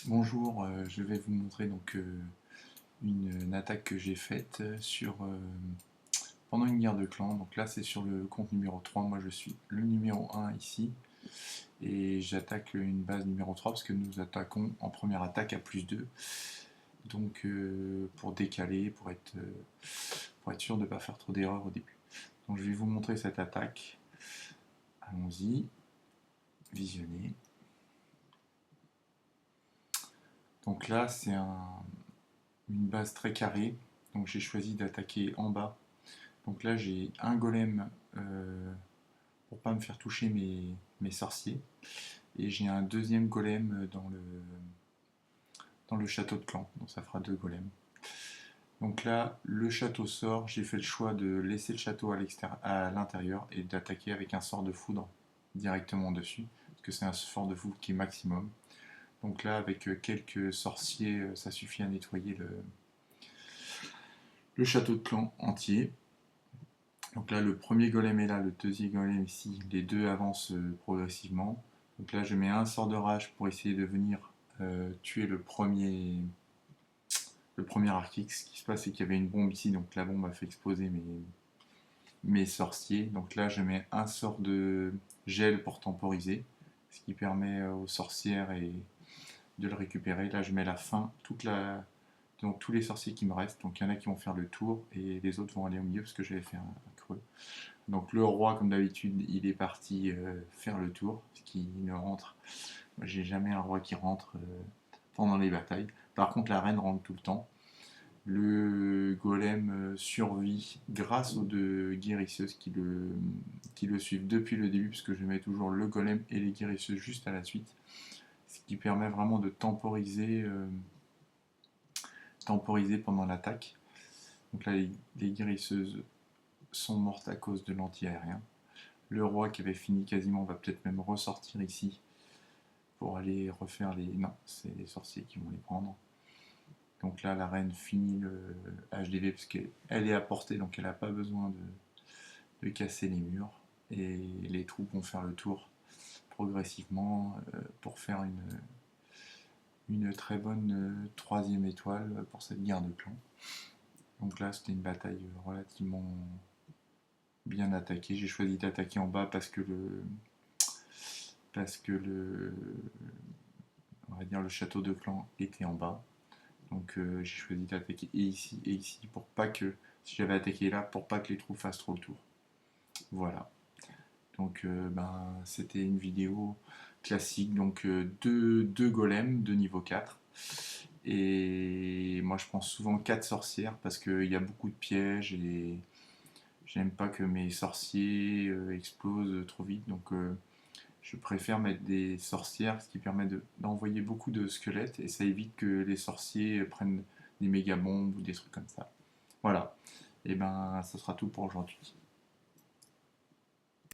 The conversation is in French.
Bonjour, je vais vous montrer donc une attaque que j'ai faite pendant une guerre de clan. Donc là c'est sur le compte numéro 3, moi je suis le numéro 1 ici et j'attaque une base numéro 3 parce que nous attaquons en première attaque à +2. Donc pour décaler, pour être sûr de ne pas faire trop d'erreurs au début. Donc je vais vous montrer cette attaque. Allons-y, visionnez. Donc là c'est une base très carrée, donc j'ai choisi d'attaquer en bas. Donc là j'ai un golem pour pas me faire toucher mes sorciers, et j'ai un deuxième golem dans le château de clan, donc ça fera deux golems. Donc là le château sort, j'ai fait le choix de laisser le château à l'intérieur et d'attaquer avec un sort de foudre directement dessus, parce que c'est un sort de foudre qui est maximum. Donc là avec quelques sorciers ça suffit à nettoyer le château de clan entier. Donc là, le premier golem est là, le deuxième golem ici, les deux avancent progressivement. Donc là, je mets un sort de rage pour essayer de venir tuer le premier Arctique. Ce qui se passe, c'est qu'il y avait une bombe ici, donc la bombe a fait exploser mes sorciers. Donc là, je mets un sort de gel pour temporiser, ce qui permet aux sorcières de le récupérer. Là, je mets la fin, donc tous les sorciers qui me restent. Donc il y en a qui vont faire le tour et les autres vont aller au milieu parce que j'avais fait un creux. Donc le roi, comme d'habitude, il est parti faire le tour, ce qui ne rentre. Moi, j'ai jamais un roi qui rentre pendant les batailles. Par contre, la reine rentre tout le temps. Le golem survit grâce aux deux guérisseuses qui le suivent depuis le début, puisque je mets toujours le golem et les guérisseuses juste à la suite, ce qui permet vraiment de temporiser pendant l'attaque. Donc là, les guérisseuses sont mortes à cause de l'anti-aérien. Le roi qui avait fini quasiment va peut-être même ressortir ici pour aller refaire les... Non, c'est les sorciers qui vont les prendre. Donc là, la reine finit le HDV parce qu'elle est à portée, donc elle n'a pas besoin de casser les murs. Et les troupes vont faire le tour progressivement pour faire une très bonne troisième étoile pour cette guerre de clan. Donc là, c'était une bataille relativement bien attaquée. J'ai choisi d'attaquer en bas parce que on va dire le château de clan était en bas. Donc j'ai choisi d'attaquer et ici pour pas que, si j'avais attaqué là, pour pas que les troupes fassent trop le tour. Voilà. Donc c'était une vidéo classique, donc deux golems de niveau 4. Et moi je prends souvent 4 sorcières parce qu'il y a beaucoup de pièges et j'aime pas que mes sorciers explosent trop vite. Donc je préfère mettre des sorcières, ce qui permet d'envoyer beaucoup de squelettes et ça évite que les sorciers prennent des méga bombes ou des trucs comme ça. Voilà, et ben ça sera tout pour aujourd'hui.